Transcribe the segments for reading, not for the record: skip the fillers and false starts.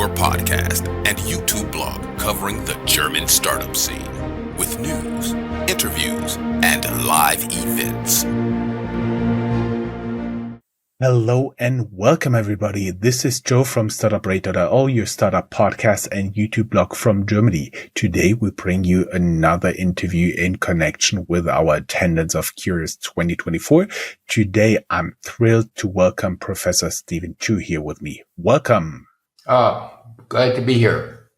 your podcast and YouTube blog covering the German startup scene with news, interviews, and live events. Hello and welcome everybody. This is Joe from Startuprad.io, your startup podcast and YouTube blog from Germany. Today we bring you another interview in connection with our attendance of Curious 2024. Today I'm thrilled to welcome Professor Steven Chu here with me. Welcome. Glad to be here.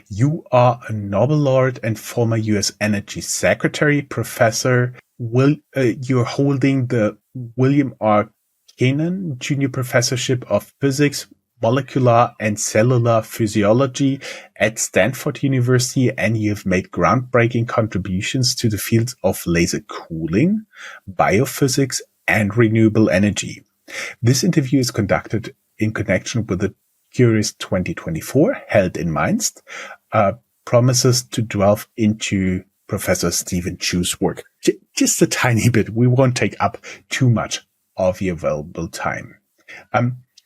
You are a Nobel Laureate and former U.S. Energy Secretary, Professor. You're holding the William R. Keenan Junior Professorship of Physics, Molecular and Cellular Physiology at Stanford University, and you've made groundbreaking contributions to the fields of laser cooling, biophysics, and renewable energy. This interview is conducted in connection with the Curious 2024 held in Mainz, promises to delve into Professor Steven Chu's work. Just a tiny bit. We won't take up too much of your available time.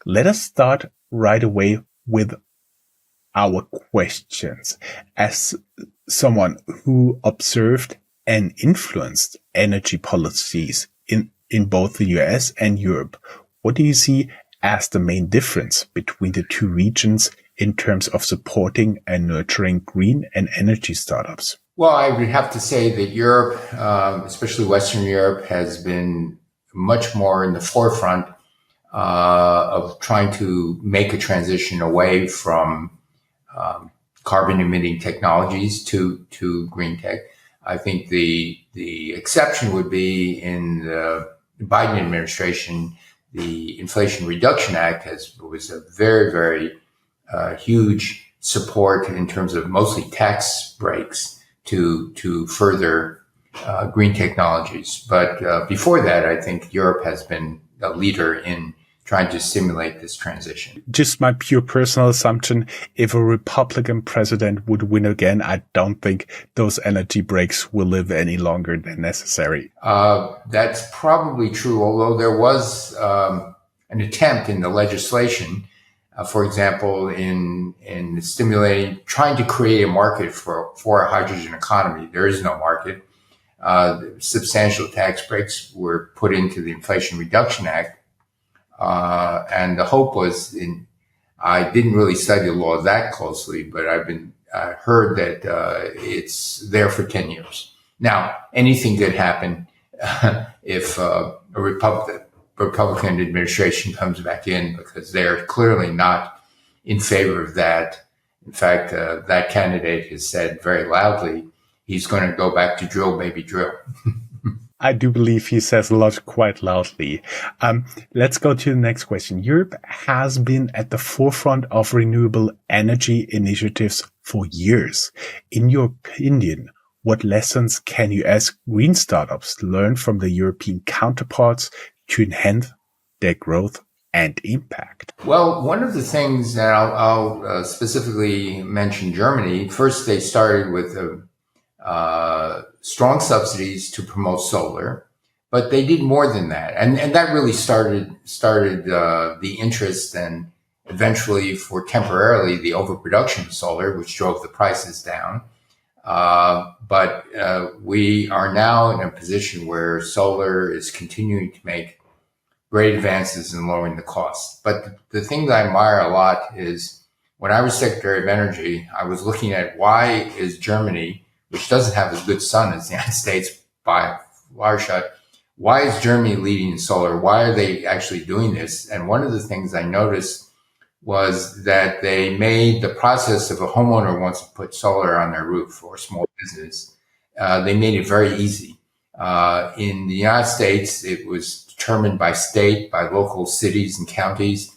Let us start right away with our questions. As someone who observed and influenced energy policies in both the US and Europe, what do you see as the main difference between the two regions in terms of supporting and nurturing green and energy startups? Well, I would have to say that Europe, especially Western Europe, has been much more in the forefront of trying to make a transition away from carbon emitting technologies to green tech. I think the exception would be in the Biden administration. The Inflation Reduction Act was a very, very huge support in terms of mostly tax breaks to further green technologies. But before that, I think Europe has been a leader in trying to stimulate this transition. Just my pure personal assumption, if a Republican president would win again, I don't think those energy breaks will live any longer than necessary. That's probably true, although there was an attempt in the legislation, for example, in trying to create a market for a hydrogen economy. There is no market. Substantial tax breaks were put into the Inflation Reduction Act. And the hope was I didn't really study the law that closely, but I heard that it's there for 10 years. Now, anything could happen if a Republican administration comes back in, because they're clearly not in favor of that. In fact, that candidate has said very loudly he's going to go back to drill, baby, drill. I do believe he says a lot quite loudly. Let's go to the next question. Europe has been at the forefront of renewable energy initiatives for years. In your opinion, what lessons can you as green startups learn from the European counterparts to enhance their growth and impact? Well, one of the things that I'll specifically mention Germany. First, they started with strong subsidies to promote solar, but they did more than that, and that really started the interest and eventually, for temporarily, the overproduction of solar, which drove the prices down. But we are now in a position where solar is continuing to make great advances in lowering the costs. But the thing that I admire a lot is when I was Secretary of Energy, I was looking at why is Germany, which doesn't have as good sun as the United States by a large shot, why is Germany leading in solar? Why are they actually doing this? And one of the things I noticed was that they made the process of a homeowner wants to put solar on their roof or a small business. They made it very easy. In the United States, it was determined by state, by local cities and counties.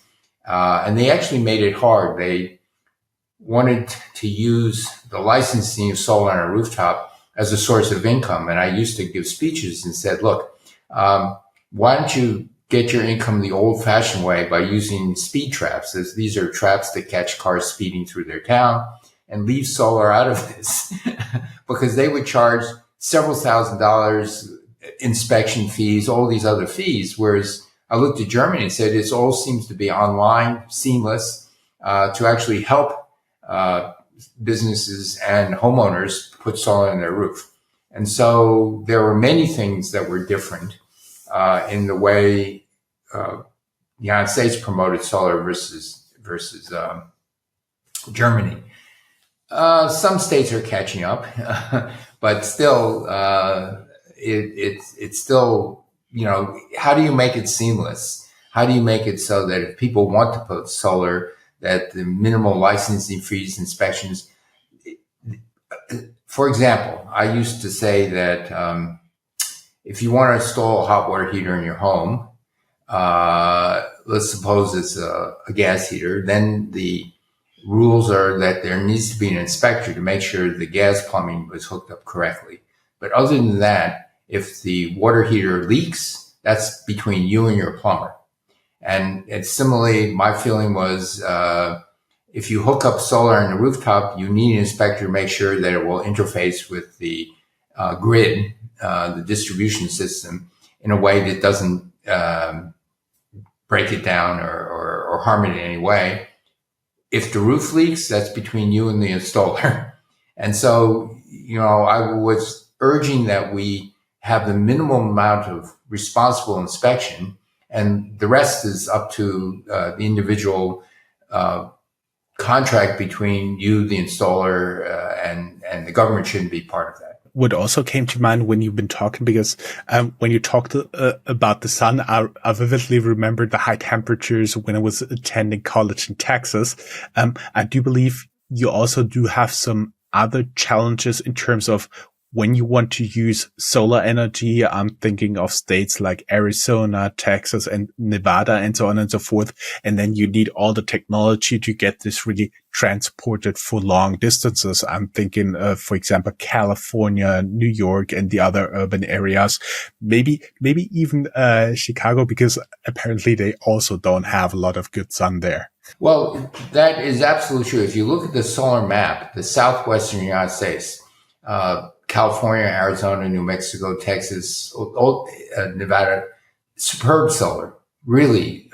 And they actually made it hard. They wanted to use the licensing of solar on a rooftop as a source of income. And I used to give speeches and said, look, why don't you get your income the old fashioned way by using speed traps? These are traps that catch cars speeding through their town, and leave solar out of this because they would charge several $1,000s inspection fees, all these other fees. Whereas I looked at Germany and said, it all seems to be online, seamless. to actually help businesses and homeowners put solar on their roof. And so there were many things that were different in the way the United States promoted solar versus Germany. Some states are catching up, but still, it's still, how do you make it seamless? How do you make it so that if people want to put solar, that the minimal licensing fees, inspections? For example, I used to say that if you want to install a hot water heater in your home, let's suppose it's a gas heater, then the rules are that there needs to be an inspector to make sure the gas plumbing was hooked up correctly. But other than that, if the water heater leaks, that's between you and your plumber. And similarly, my feeling was if you hook up solar on the rooftop, you need an inspector to make sure that it will interface with the grid, the distribution system, in a way that doesn't break it down or harm it in any way. If the roof leaks, that's between you and the installer. And so, I was urging that we have the minimum amount of responsible inspection, and the rest is up to the individual contract between you, the installer, and the government shouldn't be part of that. What also came to mind when you've been talking, because when you talked about the sun, I vividly remember the high temperatures when I was attending college in Texas. I do believe you also do have some other challenges in terms of when you want to use solar energy. I'm thinking of states like Arizona, Texas, and Nevada, and so on and so forth. And then you need all the technology to get this really transported for long distances. I'm thinking, for example, California, New York, and the other urban areas. Maybe even Chicago, because apparently they also don't have a lot of good sun there. Well, that is absolutely true. If you look at the solar map, the southwestern United States, California, Arizona, New Mexico, Texas, Nevada, superb solar, really,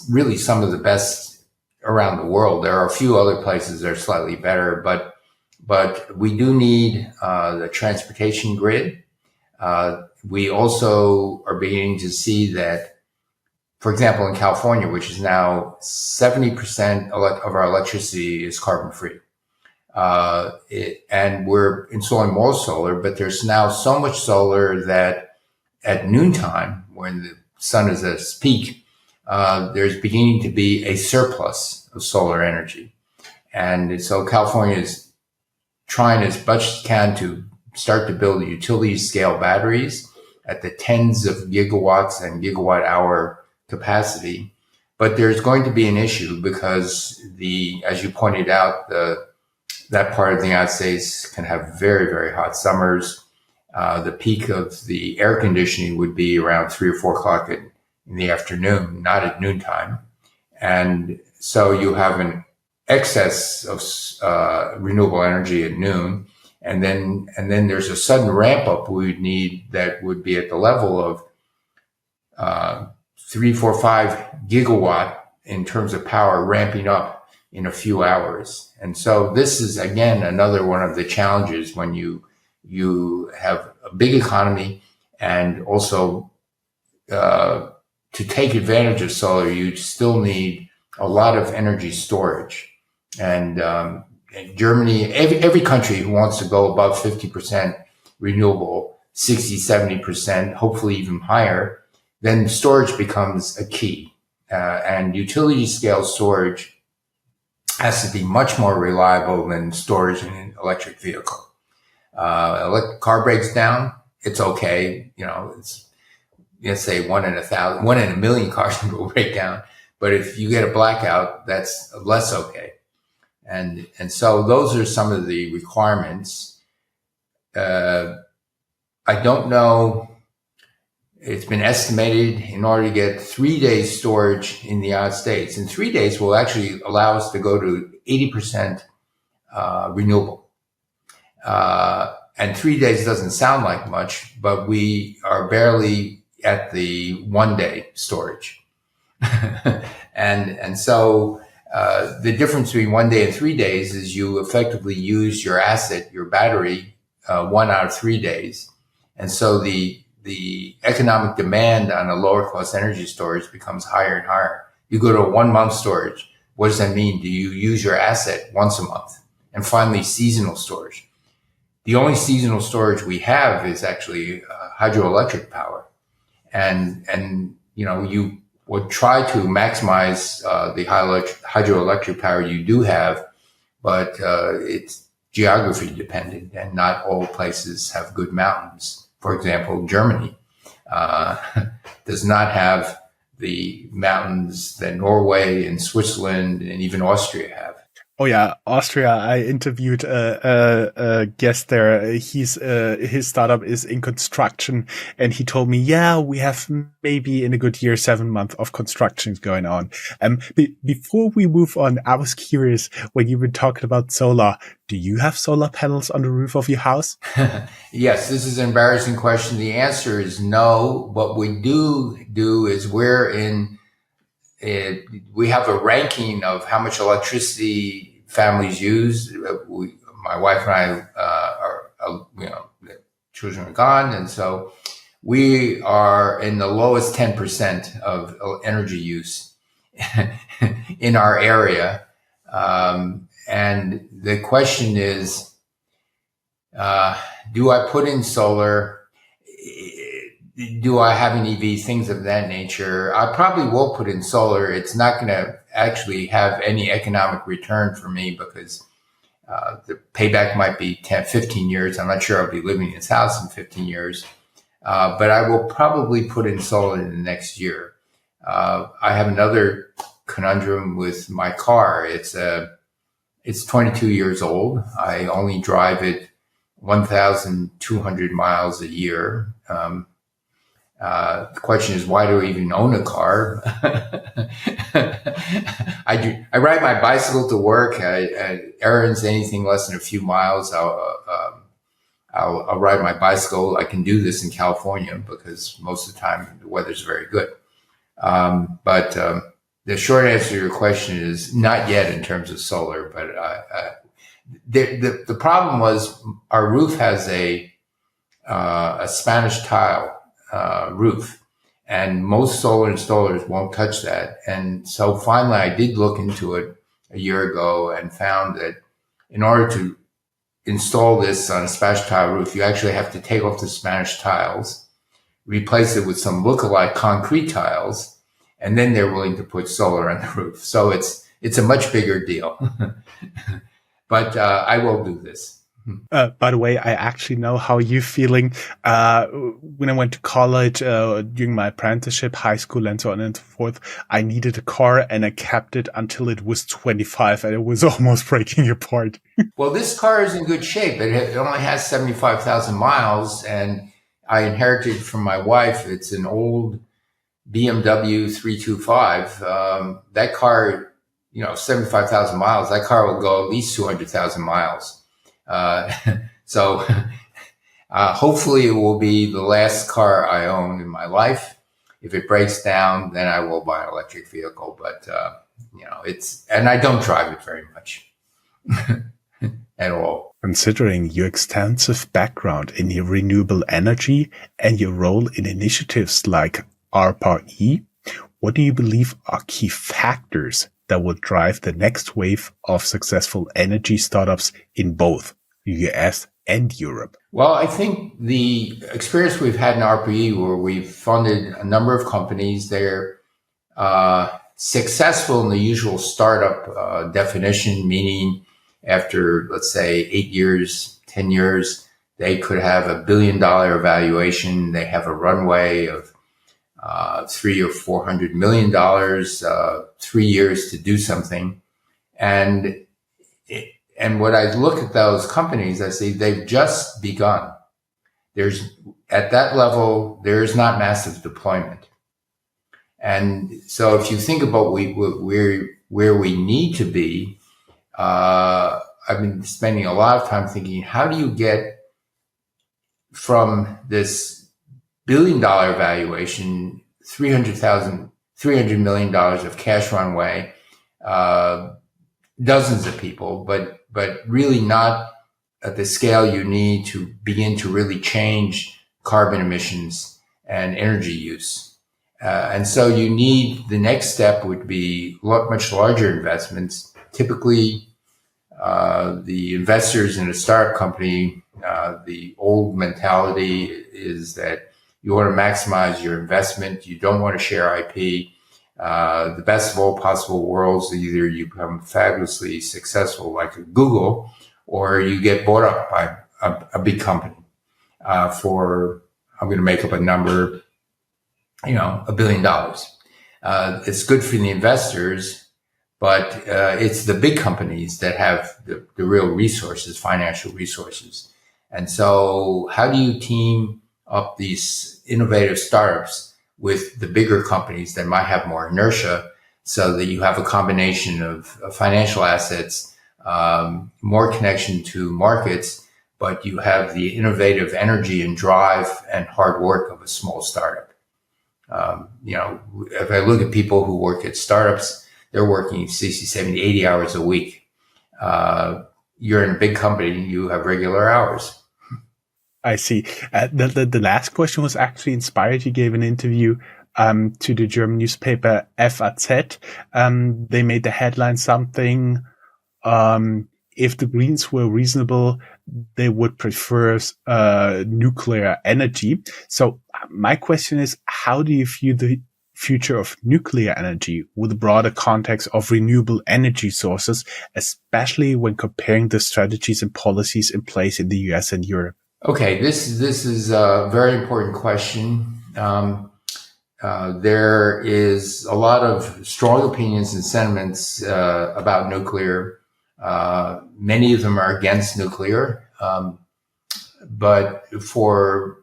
really some of the best around the world. There are a few other places that are slightly better, but we do need the transportation grid. We also are beginning to see that, for example, in California, which is now 70% of our electricity is carbon free. And we're installing more solar, but there's now so much solar that at noontime, when the sun is at its peak, there's beginning to be a surplus of solar energy. And so California is trying as much as it can to start to build utility scale batteries at the tens of gigawatts and gigawatt hour capacity. But there's going to be an issue because as you pointed out, that part of the United States can have very, very hot summers. The peak of the air conditioning would be around 3 or 4 o'clock in the afternoon, not at noontime. And so you have an excess of renewable energy at noon. And then there's a sudden ramp up we would need that would be at the level of 3, 4, 5 gigawatt in terms of power ramping up in a few hours. And so this is, again, another one of the challenges when you have a big economy, and also to take advantage of solar, you still need a lot of energy storage. And in Germany, every country who wants to go above 50% renewable, 60, 70%, hopefully even higher, then storage becomes a key. And utility scale storage has to be much more reliable than storage in an electric vehicle. Car breaks down, it's okay. It's, let's say 1 in 1,000, 1 in a million cars will break down. But if you get a blackout, that's less okay. And so those are some of the requirements. I don't know. It's been estimated in order to get 3 days storage in the United States. And 3 days will actually allow us to go to 80% renewable. And 3 days doesn't sound like much, but we are barely at the 1 day storage. And so The difference between 1 day and 3 days is you effectively use your asset, your battery, 1 out of 3 days. And so the economic demand on a lower cost energy storage becomes higher and higher. You go to a 1 month storage. What does that mean? Do you use your asset once a month? And finally, seasonal storage. The only seasonal storage we have is actually hydroelectric power. And you would try to maximize the hydroelectric power you do have, but it's geography dependent, and not all places have good mountains. For example, Germany does not have the mountains that Norway and Switzerland and even Austria have. Oh yeah, Austria. I interviewed a guest there. His startup is in construction, and he told me, yeah, we have maybe in a good year 7 months of constructions going on. Before we move on, I was curious, when you were talking about solar, do you have solar panels on the roof of your house? Yes, this is an embarrassing question. The answer is no. What we do is we have a ranking of how much electricity families use. My wife and I the children are gone, and so we are in the lowest 10% of energy use in our area. And the question is, do I put in solar? Do I have an EV? Things of that nature. I probably will put in solar. It's not going to actually have any economic return for me because the payback might be 10, 15 years. I'm not sure I'll be living in this house in 15 years. But I will probably put in solar in the next year. I have another conundrum with my car. It's 22 years old. I only drive it 1,200 miles a year. The question is, why do I even own a car? I ride my bicycle to work. Errands, anything less than a few miles, I'll ride my bicycle. I can do this in California because most of the time the weather's very good. But the short answer to your question is not yet in terms of solar. But the problem was our roof has a Spanish tile roof, and most solar installers won't touch that. And so finally I did look into it a year ago and found that in order to install this on a Spanish tile roof, you actually have to take off the Spanish tiles, replace it with some lookalike concrete tiles, and then they're willing to put solar on the roof. So it's a much bigger deal. But I will do this. By the way, I actually know how you're feeling. When I went to college, during my apprenticeship, high school, and so on and so forth, I needed a car, and I kept it until it was 25, and it was almost breaking apart. Well, this car is in good shape. It only has 75,000 miles, and I inherited from my wife. It's an old BMW 325. That car, 75,000 miles. That car will go at least 200,000 miles. So hopefully it will be the last car I own in my life. If it breaks down, then I will buy an electric vehicle. But, and I don't drive it very much at all. Considering your extensive background in renewable energy and your role in initiatives like ARPA-E, what do you believe are key factors that will drive the next wave of successful energy startups in both the US and Europe? Well, I think the experience we've had in ARPA-E, where we've funded a number of companies, they're successful in the usual startup definition, meaning after, let's say, 8 years, 10 years, they could have $1 billion valuation. They have a runway of $300 or $400 million, 3 years to do something. And when I look at those companies, I see they've just begun. At that level, there's not massive deployment. And so if you think about where we need to be, I've been spending a lot of time thinking, how do you get from this $1 billion valuation, $300 million of cash runway, dozens of people, but really not at the scale you need to begin to really change carbon emissions and energy use. And so you need, the next step would be much larger investments. Typically, the investors in a startup company, the old mentality is that you want to maximize your investment. You don't want to share IP. The best of all possible worlds, either you become fabulously successful like Google, or you get bought up by a big company for, I'm going to make up a number, $1 billion. It's good for the investors, but it's the big companies that have the real resources, financial resources. And so how do you team up these innovative startups with the bigger companies that might have more inertia, so that you have a combination of financial assets, more connection to markets, but you have the innovative energy and drive and hard work of a small startup? If I look at people who work at startups, they're working 60, 70, 80 hours a week. You're in a big company, you have regular hours. I see. The last question was actually inspired. You gave an interview to the German newspaper FAZ. They made the headline something, if the Greens were reasonable, they would prefer nuclear energy. So my question is, how do you view the future of nuclear energy with the broader context of renewable energy sources, especially when comparing the strategies and policies in place in the US and Europe? Okay, this is a very important question. There is a lot of strong opinions and sentiments about nuclear. Many of them are against nuclear, but for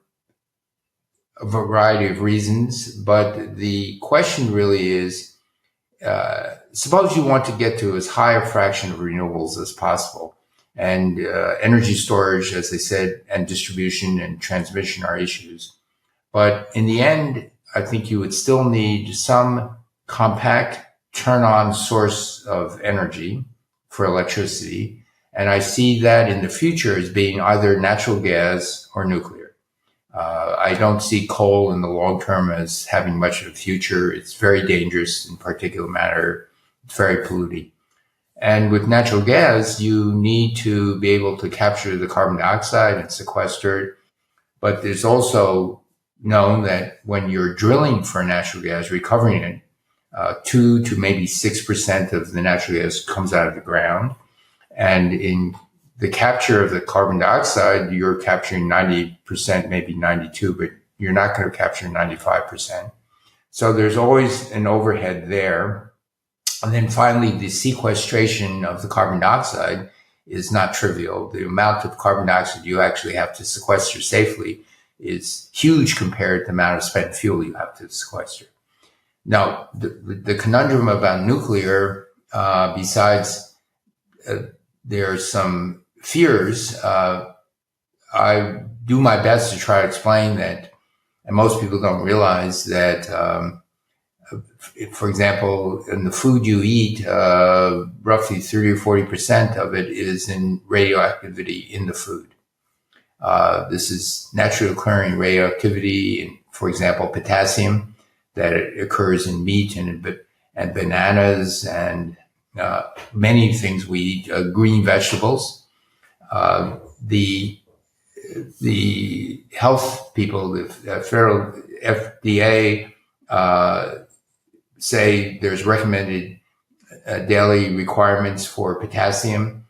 a variety of reasons. But the question really is, suppose you want to get to as high a fraction of renewables as possible. And energy storage, as I said, and distribution and transmission are issues. But in the end, I think you would still need some compact turn-on source of energy for electricity. And I see that in the future as being either natural gas or nuclear. I don't see coal in the long term as having much of a future. It's very dangerous in particulate matter. It's very polluting. And with natural gas, you need to be able to capture the carbon dioxide and sequester it. But there's also known that when you're drilling for natural gas, recovering it, 2 to maybe 6% of the natural gas comes out of the ground. And in the capture of the carbon dioxide, you're capturing 90%, maybe 92, but you're not going to capture 95%. So there's always an overhead there. And then finally, the sequestration of the carbon dioxide is not trivial. The amount of carbon dioxide you actually have to sequester safely is huge compared to the amount of spent fuel you have to sequester. Now, the conundrum about nuclear, besides there are some fears, I do my best to try to explain that, and most people don't realize that, for example, in the food you eat, roughly 30 or 40% of it is in radioactivity in the food. This is naturally occurring radioactivity in, for example, potassium that occurs in meat and bananas and many things we eat, green vegetables. The health people, the federal FDA, say there's recommended daily requirements for potassium,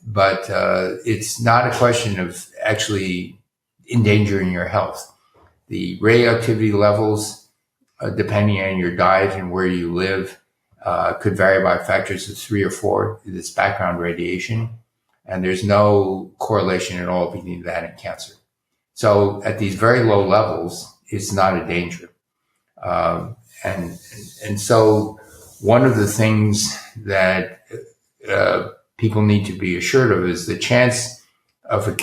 but it's not a question of actually endangering your health. The radioactivity levels, depending on your diet and where you live, could vary by factors of 3 or 4, this background radiation, and there's no correlation at all between that and cancer. So at these very low levels, it's not a danger. And so one of the things that people need to be assured of is the chance of a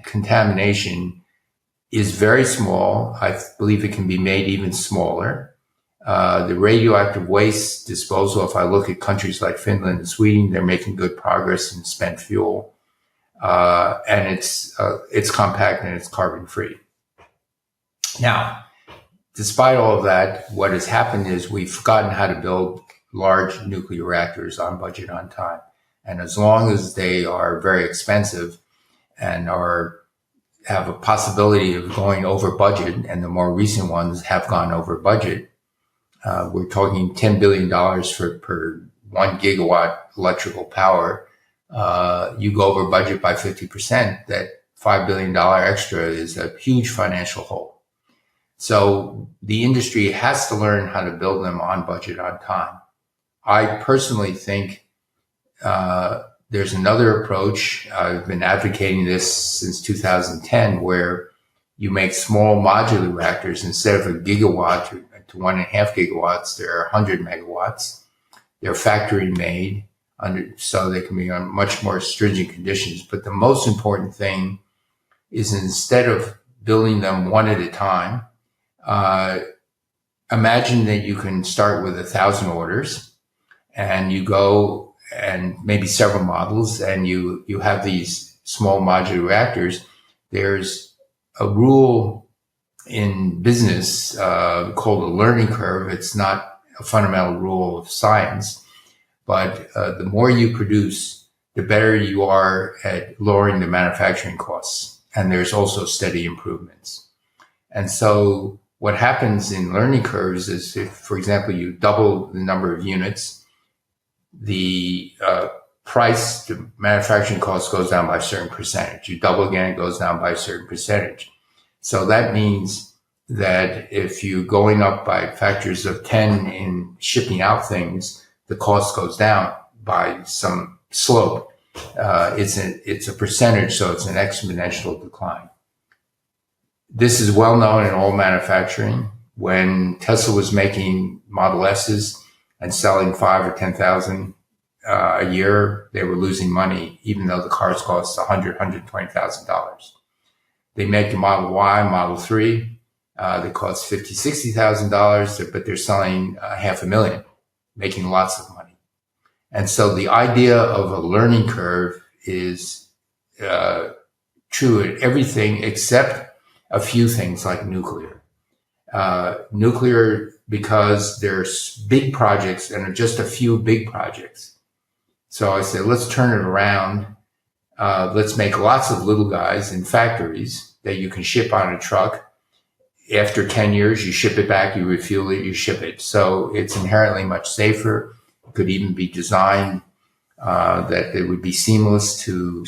contamination is very small. I believe it can be made even smaller. The radioactive waste disposal, if I look at countries like Finland and Sweden, they're making good progress in spent fuel. And it's compact and it's carbon free. Now, despite all of that, what has happened is we've forgotten how to build large nuclear reactors on budget, on time. And as long as they are very expensive and have a possibility of going over budget, and the more recent ones have gone over budget, we're talking $10 billion per 1 gigawatt electrical power. You go over budget by 50%, that $5 billion extra is a huge financial hole. So the industry has to learn how to build them on budget, on time. I personally think there's another approach. I've been advocating this since 2010, where you make small modular reactors. Instead of a gigawatt to 1.5 gigawatts, they're 100 megawatts. They're factory made, so they can be on much more stringent conditions. But the most important thing is, instead of building them one at a time, imagine that you can start with 1,000 orders, and you go and maybe several models, and you have these small modular reactors. There's a rule in business called a learning curve. It's not a fundamental rule of science, but the more you produce, the better you are at lowering the manufacturing costs. And there's also steady improvements. And so what happens in learning curves is, if, for example, you double the number of units, the price, the manufacturing cost goes down by a certain percentage. You double again, it goes down by a certain percentage. So that means that if you're going up by factors of 10 in shipping out things, the cost goes down by some slope. It's a percentage, so it's an exponential decline. This is well known in all manufacturing. When Tesla was making Model S's and selling 5 or 10,000 a year, they were losing money, even though the cars cost $100,000, $120,000. They make the Model Y, Model 3. They cost $50,000, $60,000, but they're selling $500,000, making lots of money. And so the idea of a learning curve is true at everything except a few things like nuclear. Nuclear, because there's big projects and just a few big projects. So I say, let's turn it around. Let's make lots of little guys in factories that you can ship on a truck. After 10 years, you ship it back, you refuel it, you ship it. So it's inherently much safer. It could even be designed that it would be seamless to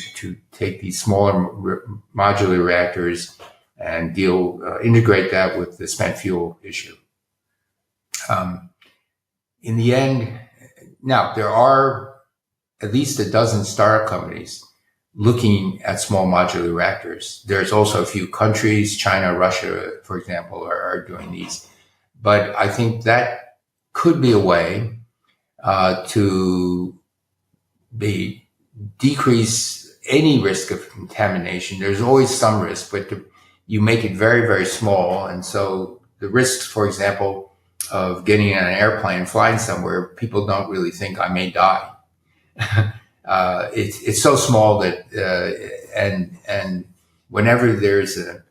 take these smaller modular reactors and integrate that with the spent fuel issue. In the end, now there are at least a dozen startup companies looking at small modular reactors. There's also a few countries, China, Russia, for example, are doing these. But I think that could be a way to decrease any risk of contamination. There's always some risk, but you make it very, very small. And so the risks, for example, of getting in an airplane, flying somewhere, people don't really think I may die. It's so small that, and whenever there's an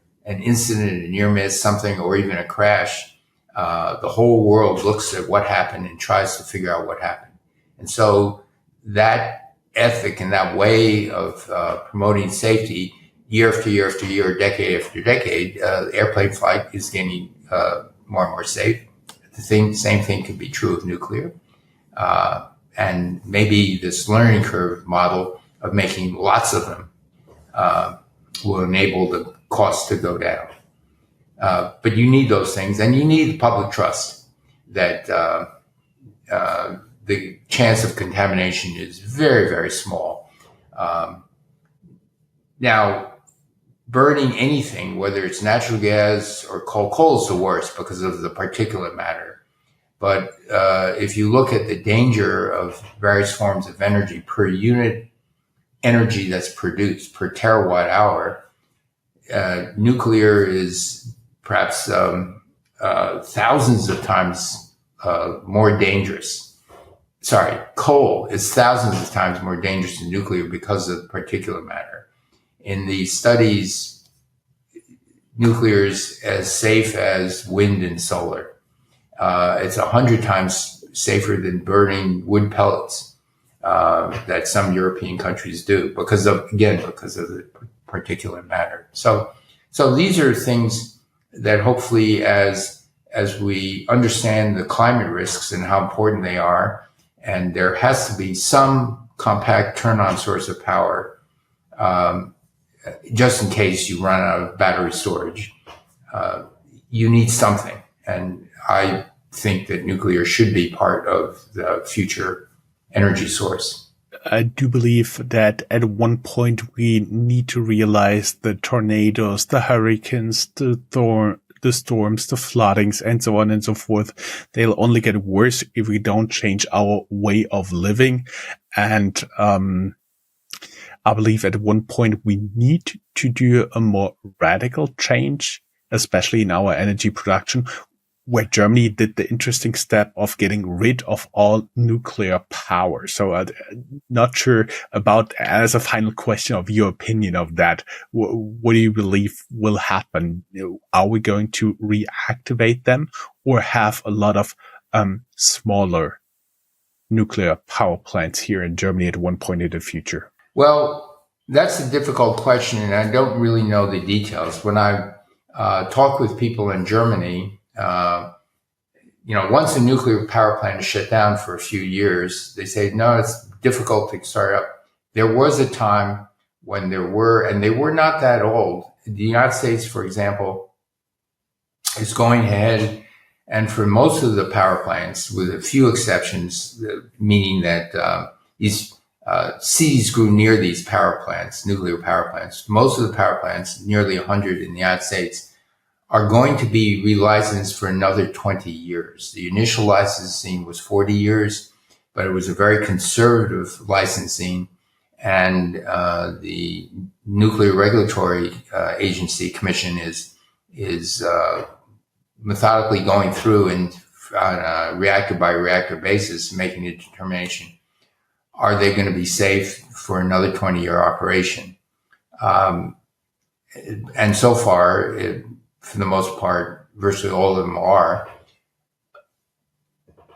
incident, a near miss, something, or even a crash, the whole world looks at what happened and tries to figure out what happened. And so that ethic and that way of promoting safety, year after year after year, decade after decade, airplane flight is getting more and more safe. Same thing could be true of nuclear. And maybe this learning curve model of making lots of them will enable the cost to go down. But you need those things, and you need public trust that the chance of contamination is very, very small. Now, burning anything, whether it's natural gas or coal is the worst because of the particulate matter. But if you look at the danger of various forms of energy per unit energy that's produced per terawatt hour, nuclear is perhaps thousands of times more dangerous. Coal is thousands of times more dangerous than nuclear because of particulate matter. In the studies, nuclear is as safe as wind and solar. It's 100 times safer than burning wood pellets that some European countries do because of the particulate matter. So these are things that hopefully as we understand the climate risks and how important they are, and there has to be some compact turn-on source of power, just in case you run out of battery storage. You need something. And I think that nuclear should be part of the future energy source. I do believe that at one point we need to realize the tornadoes, the hurricanes, the storms, the floodings, and so on and so forth, they'll only get worse if we don't change our way of living. And I believe at one point we need to do a more radical change, especially in our energy production, where Germany did the interesting step of getting rid of all nuclear power. So I'm not sure about, as a final question, of your opinion of that. What do you believe will happen? Are we going to reactivate them or have a lot of smaller nuclear power plants here in Germany at one point in the future? Well, that's a difficult question, and I don't really know the details. When I talk with people in Germany, once a nuclear power plant is shut down for a few years, they say, no, it's difficult to start up. There was a time when there were, and they were not that old. The United States, for example, is going ahead, and for most of the power plants, with a few exceptions, meaning that these cities grew near these power plants, nuclear power plants. Most of the power plants, nearly 100 in the United States, are going to be relicensed for another 20 years. The initial licensing was 40 years, but it was a very conservative licensing, and the Nuclear Regulatory Agency Commission is methodically going through and on a reactor by reactor basis, making a determination: are they going to be safe for another 20-year operation? And so far, for the most part, virtually all of them are.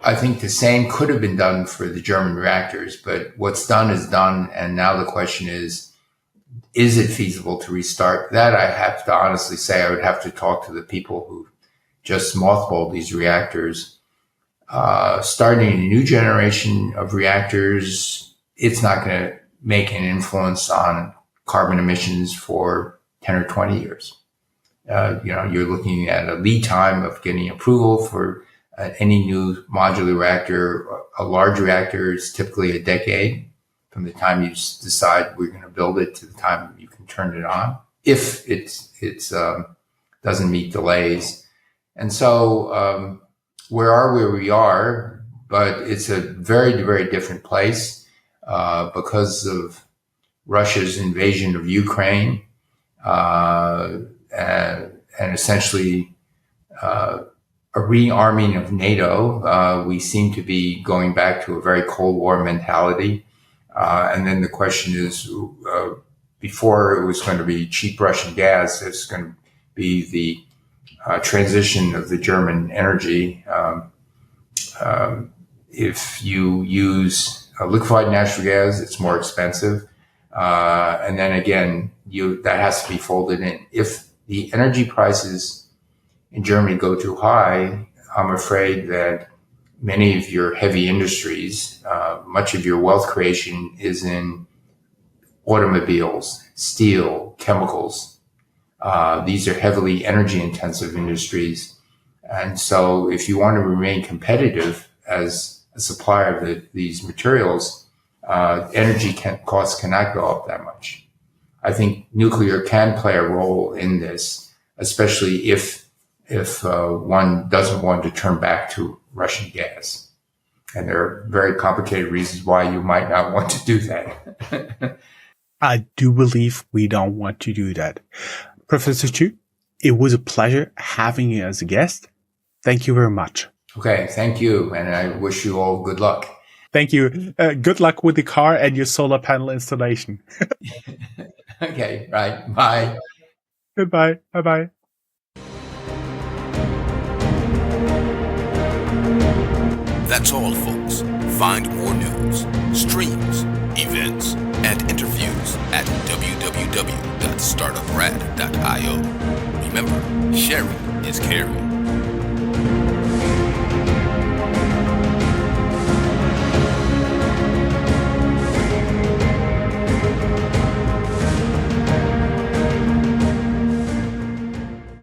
I think the same could have been done for the German reactors, but what's done is done. And now the question is it feasible to restart? That I have to honestly say, I would have to talk to the people who just mothballed these reactors. Starting a new generation of reactors, it's not going to make an influence on carbon emissions for 10 or 20 years. You're looking at a lead time of getting approval for any new modular reactor. A large reactor is typically a decade from the time you decide we're going to build it to the time you can turn it on, if it doesn't meet delays. And so we are where we are, but it's a very, very different place because of Russia's invasion of Ukraine. And essentially a rearming of NATO. We seem to be going back to a very Cold War mentality. And then the question is, before it was going to be cheap Russian gas, it's going to be the transition of the German energy. If you use liquefied natural gas, it's more expensive. And then again, that has to be folded in. If the energy prices in Germany go too high, I'm afraid that many of your heavy industries, much of your wealth creation is in automobiles, steel, chemicals. These are heavily energy intensive industries. And so if you want to remain competitive as a supplier of these materials, energy costs cannot go up that much. I think nuclear can play a role in this, especially if one doesn't want to turn back to Russian gas. And there are very complicated reasons why you might not want to do that. I do believe we don't want to do that. Professor Chu, it was a pleasure having you as a guest. Thank you very much. Okay, thank you. And I wish you all good luck. Thank you. Good luck with the car and your solar panel installation. Okay, right. Bye. Goodbye. Bye bye. That's all, folks. Find more news, streams, events, and interviews at www.startuprad.io. Remember, sharing is caring.